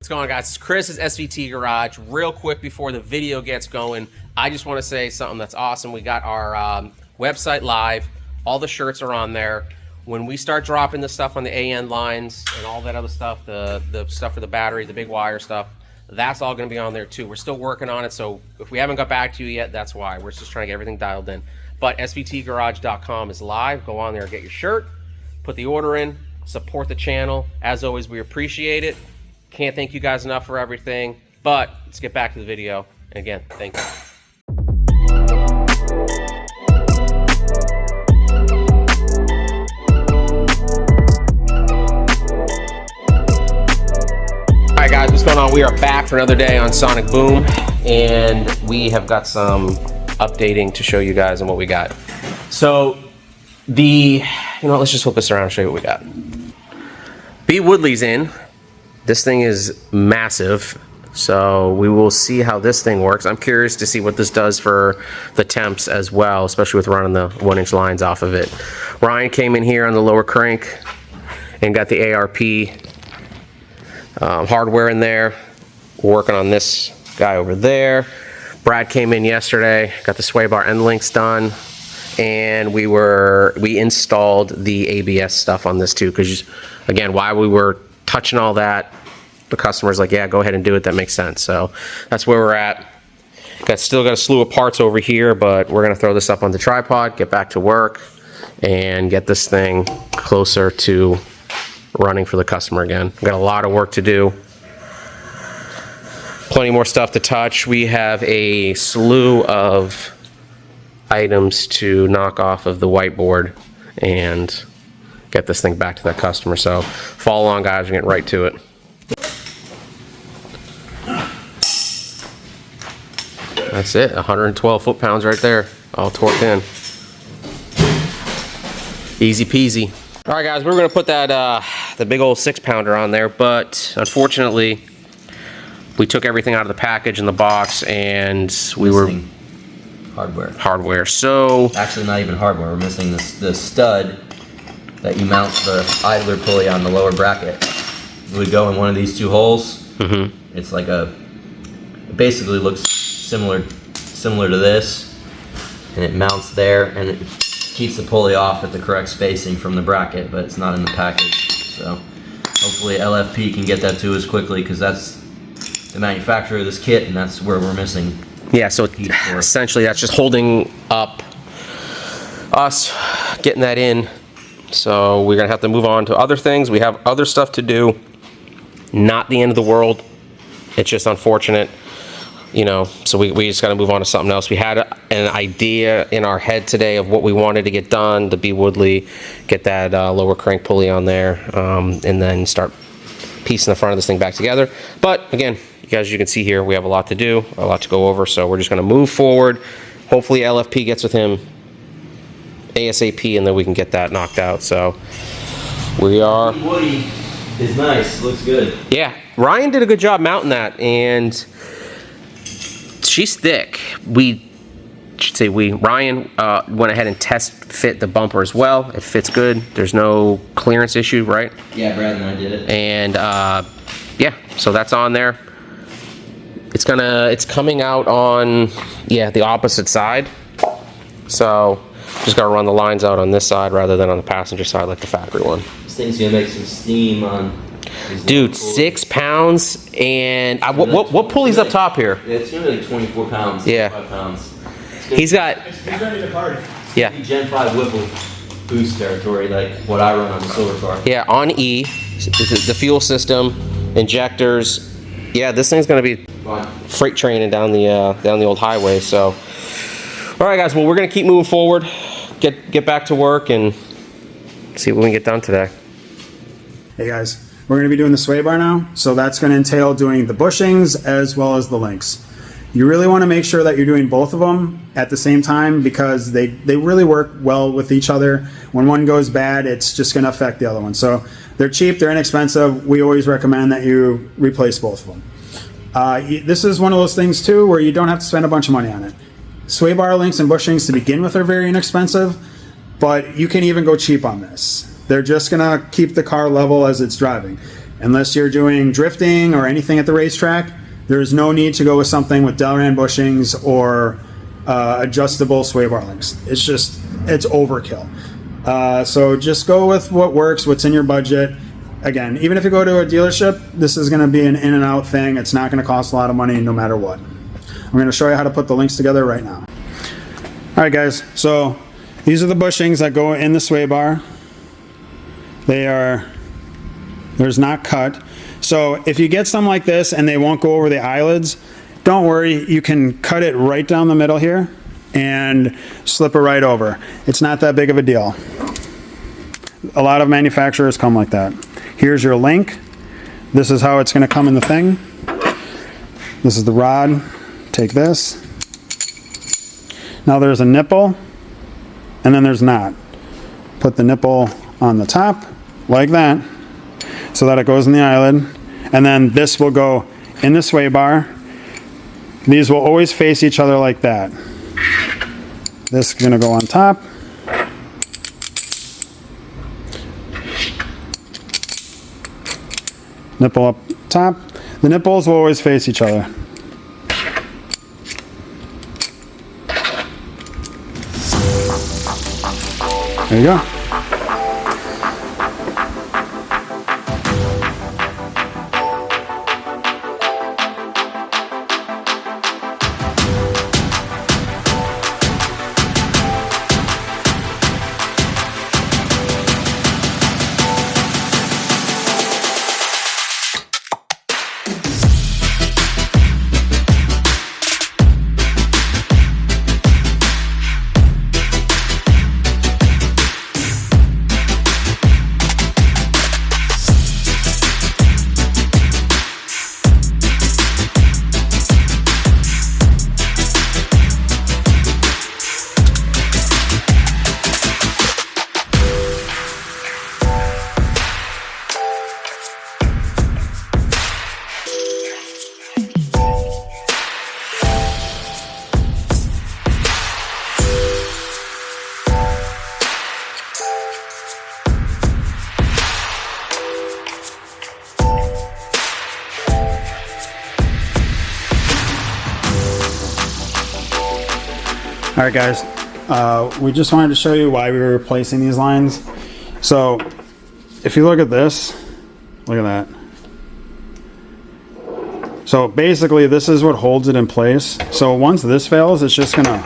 going on, guys? It's Chris, it's SVT Garage. Real quick before the video gets going, I just want to say something that's awesome. We got our website live. All the shirts are on there. When we start dropping the stuff on the AN lines and all that other stuff, the stuff for the battery, the big wire stuff, that's all going to be on there too. We're still working on it, so if we haven't got back to you yet, that's why. We're just trying to get everything dialed in. But svtgarage.com is live. Go on there, get your shirt, put the order in, support the channel. As always, we appreciate it. Can't thank you guys enough for everything, but let's get back to the video. And again, thank you. All right, guys, what's going on? We are back for another day on Sonic Boom, and we have got some updating to show you guys on what we got. So let's just flip this around and show you what we got. B. Woodley's in. This thing is massive, so we will see how this thing works. I'm curious to see what this does for the temps as well, especially with running the 1-inch lines off of it. Ryan came in here on the lower crank and got the ARP hardware in there. We're working on this guy over there. Brad came in yesterday, got the sway bar end links done, and we installed the ABS stuff on this too, because again, while we were touching all that, the customer's like, yeah, go ahead and do it. That makes sense. So that's where we're at. Still got a slew of parts over here, but we're gonna throw this up on the tripod, get back to work, and get this thing closer to running for the customer again. We've got a lot of work to do. Plenty more stuff to touch. We have a slew of items to knock off of the whiteboard and get this thing back to that customer. So follow along, guys. We're getting right to it. That's it, 112 foot-pounds right there, all torqued in. Easy peasy. All right, guys, we were gonna put that the big old 6-pounder on there, but unfortunately, we took everything out of the package in the box, and we were hardware. So actually, not even hardware. We're missing the stud that you mount the idler pulley on the lower bracket. It would go in one of these two holes. Mm-hmm. It's like it basically looks similar to this, and it mounts there, and it keeps the pulley off at the correct spacing from the bracket, but it's not in the package. So hopefully LFP can get that to us quickly, because that's the manufacturer of this kit, and that's where we're missing. Yeah, so essentially that's just holding up us getting that in. So we're gonna have to move on to other things. We have other stuff to do. Not the end of the world. It's just unfortunate, so we just gotta move on to something else. We had an idea in our head today of what we wanted to get done, to B. Woodley, get that lower crank pulley on there, and then start piecing the front of this thing back together. But again, as you can see here, we have a lot to do, a lot to go over, so we're just gonna move forward. Hopefully LFP gets with him ASAP, and then we can get that knocked out. So we are. Woody is nice, looks good. Yeah, Ryan did a good job mounting that, and she's thick. Ryan went ahead and test fit the bumper as well. It fits good. There's no clearance issue, right? Yeah, Brad and I did it. And yeah, so that's on there. It's coming out on, the opposite side. So just gotta run the lines out on this side rather than on the passenger side like the factory one. This thing's gonna make some steam on. Dude, 6 pounds, and what pulley's up top here? It's gonna be like 24 pounds. Yeah. 5 pounds. He's got. It's ready to party. Yeah. Gen 5 Whipple boost territory, like what I run on the silver car. Yeah, on E, the fuel system, injectors. Yeah, this thing's gonna be freight training down the old highway. So, all right, guys. Well, we're gonna keep moving forward, get back to work, and see what we can get done today. Hey guys, we're going to be doing the sway bar now, so that's going to entail doing the bushings as well as the links. You really want to make sure that you're doing both of them at the same time, because they really work well with each other. When one goes bad, it's just going to affect the other one. So they're cheap, they're inexpensive. We always recommend that you replace both of them. This is one of those things too where you don't have to spend a bunch of money on it. Sway bar links and bushings to begin with are very inexpensive, but you can even go cheap on this. They're just gonna keep the car level as it's driving. Unless you're doing drifting or anything at the racetrack, there's no need to go with something with Delran bushings or adjustable sway bar links. It's overkill. So just go with what works, what's in your budget. Again, even if you go to a dealership, this is going to be an in and out thing. It's not going to cost a lot of money no matter what. I'm going to show you how to put the links together right now. All right, guys. So these are the bushings that go in the sway bar. There's not cut. So if you get some like this and they won't go over the eyelids, don't worry. You can cut it right down the middle here and slip it right over. It's not that big of a deal. A lot of manufacturers come like that. Here's your link. This is how it's going to come in the thing. This is the rod. Take this. Now there's a nipple, and then there's not. Put the nipple on the top, like that, so that it goes in the eyelid. And then this will go in the sway bar. These will always face each other like that. This is going to go on top. Nipple up top. The nipples will always face each other. There you go. All right, guys, we just wanted to show you why we were replacing these lines. So if you look at this, look at that. So basically this is what holds it in place. So once this fails, it's just gonna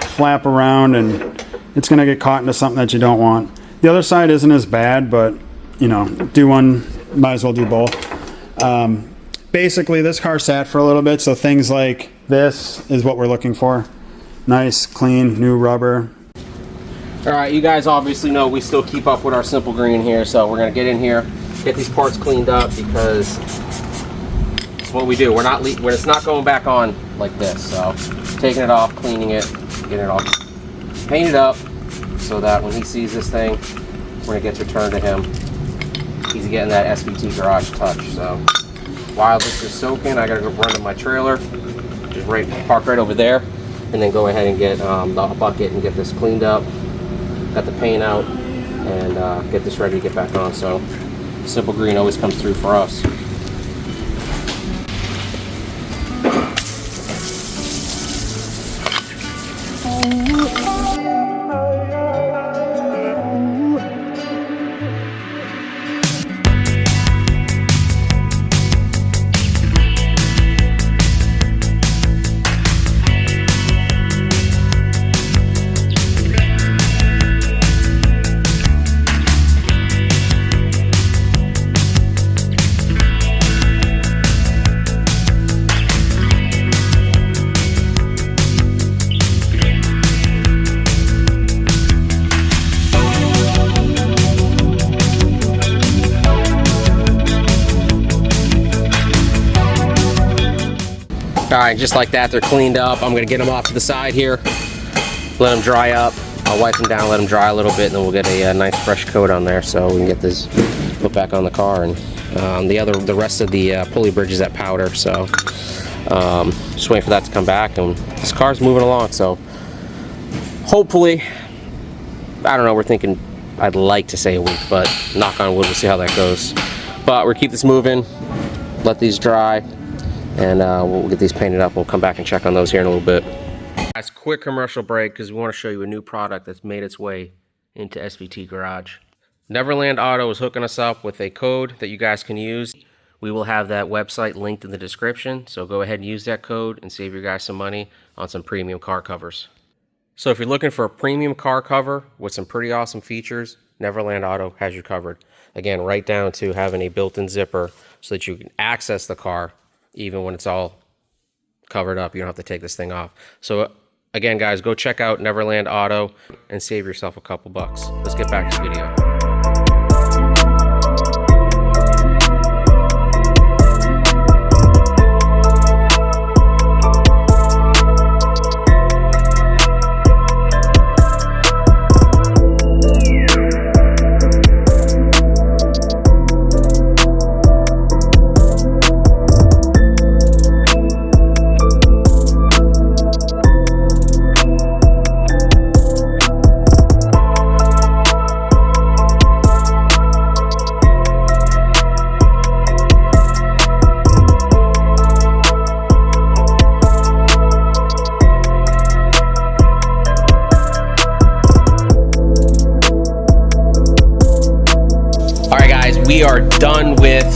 flap around and it's gonna get caught into something that you don't want. The other side isn't as bad, but you know, do one, might as well do both. Basically this car sat for a little bit, so things like this is what we're looking for. Nice, clean, new rubber. All right, you guys obviously know we still keep up with our Simple Green here, so we're gonna get in here, get these parts cleaned up because it's what we do. We're not when it's not going back on like this. So taking it off, cleaning it, getting it all painted up, so that when he sees this thing, when it gets returned to him, he's getting that SVT Garage touch. So while this is soaking, I gotta go run to my trailer, just park right over there. And then go ahead and get the bucket and get this cleaned up, got the paint out, and get this ready to get back on. So Simple Green always comes through for us. All right, just like that, they're cleaned up. I'm gonna get them off to the side here, let them dry up. I'll wipe them down, let them dry a little bit, and then we'll get a nice fresh coat on there so we can get this put back on the car. And the rest of the pulley bridge is at powder, so just waiting for that to come back. And this car's moving along, so hopefully, I don't know, we're thinking, I'd like to say a week, but knock on wood, we'll see how that goes. But we'll keep this moving, let these dry, and we'll get these painted up. We'll come back and check on those here in a little bit. Guys, quick commercial break because we want to show you a new product that's made its way into SVT Garage. Neverland Auto is hooking us up with a code that you guys can use. We will have that website linked in the description, so go ahead and use that code and save your guys some money on some premium car covers. So if you're looking for a premium car cover with some pretty awesome features, Neverland Auto has you covered. Again, right down to having a built-in zipper so that you can access the car even when it's all covered up. You don't have to take this thing off. So again, guys, go check out Neverland Auto and save yourself a couple bucks. Let's get back to the video. We are done with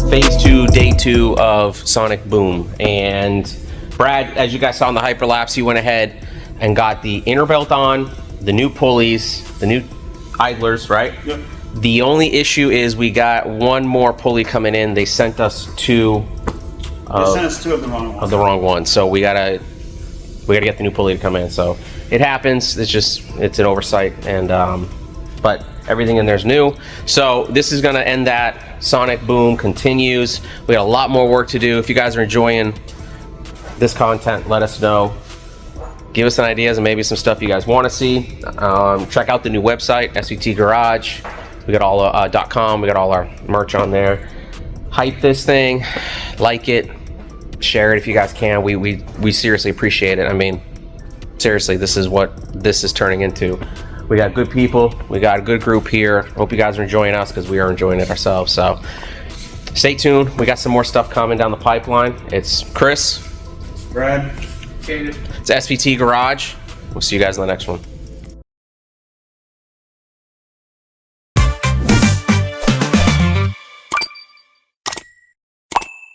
phase 2, day 2 of Sonic Boom. And Brad, as you guys saw in the hyperlapse, he went ahead and got the inner belt on, the new pulleys, the new idlers, right? Yep. The only issue is we got one more pulley coming in. They sent us two. They sent us two of the wrong ones. Of the wrong one. So we gotta get the new pulley to come in. So it happens. It's an oversight, and but everything in there's new. So this is gonna end that. Sonic Boom continues. We got a lot more work to do. If you guys are enjoying this content, let us know. Give us some ideas and maybe some stuff you guys want to see. Check out the new website, SVT Garage. We got all .com. We got all our merch on there. Hype this thing, like it, share it if you guys can. We seriously appreciate it. I mean, seriously, this is what this is turning into. We got good people. We got a good group here. Hope you guys are enjoying us because we are enjoying it ourselves. So stay tuned. We got some more stuff coming down the pipeline. It's Chris. Brad. It's SVT Garage. We'll see you guys in the next one.